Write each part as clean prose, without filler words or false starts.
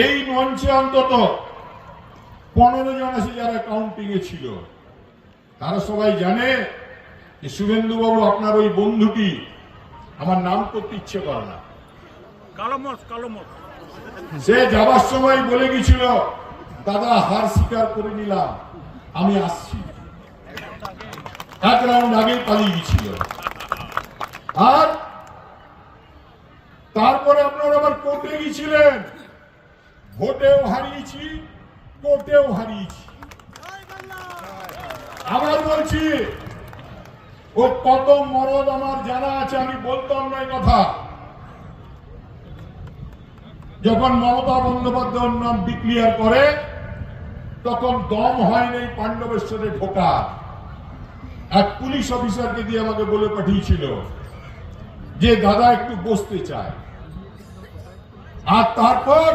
এই মঞ্চে অন্তত 15 জন আছে যারা কাউন্টিং এ ছিল। তারা সবাই জানে যে শুভেন্দু বাবু আপনার ওই বন্ধুটি, আমার নাম করতে ইচ্ছে করে না, সে যাবার সময় বলে গেছিল, দাদা হার স্বীকার করে নিলাম, আমি আসছি। 1 রাউন্ড আগে পালিয়ে গেছিল। আর তারপরে আপনারা আবার কোর্টে গিয়েছিলেন, ভোটেও হারিয়েছি, কোর্টেও হারিয়েছি। আবার বলছি, ও কত মরদ আমার জানা আছে, আমি বলতাম না এই কথা। যখন মমতা বন্দ্যোপাধ্যায়ের নাম ডিক্লিয়ার করে তখন দম হয় নাই পাণ্ডবেশ্বরে ঢোকা। এক পুলিশ অফিসারকে দিয়ে আমাকে বলে পাঠিয়েছিল যে দাদা একটু বসতে চায়। আর তারপর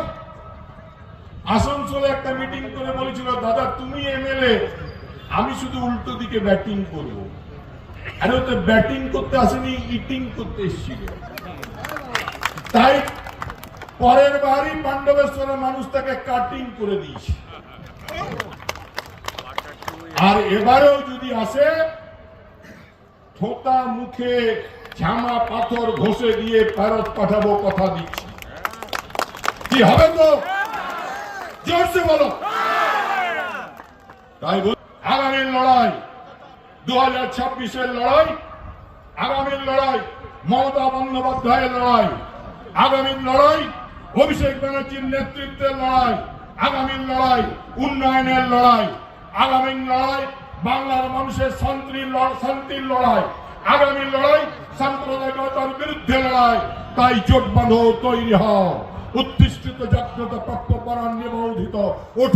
আসানসোলে একটা মিটিং করে বলেছিল, দাদা তুমি এমএলএ, আমি শুধু উল্টো দিকে ব্যাটিং করবো। আরে ওতে ব্যাটিং করতে আসেনি, ইটিং করতে এসেছিল। তাই পরের বারই পাণ্ডবেশ্বরের মানুষ তাকে কাটিং করে দিয়েছে। আর এবারেও যদি আসে, থোতা মুখে ঝামা পাথর ঘষে দিয়ে ফেরত পাঠাবো, কথা দিচ্ছি। কি হবে তো জোরসে বলো। তাই আগামীর লড়াই 2026-এর লড়াই, আগামীর লড়াই মমতা বন্দ্যোপাধ্যায়ের লড়াই, আগামীর লড়াই অভিষেক ব্যানার্জির নেতৃত্বের লড়াই, আগামীর লড়াই উন্নয়নের লড়াই, আগামীর লড়াই বাংলার মানুষের শান্তির লড়াই, আগামীর লড়াই সাম্প্রদায়িকতার বিরুদ্ধে লড়াই। তাই জোট বাঁধো, তৈরি হও, উত্তিষ্ঠিত জাগ্রত প্রাপ্য পরাণ নিবৌধিত ওঠো।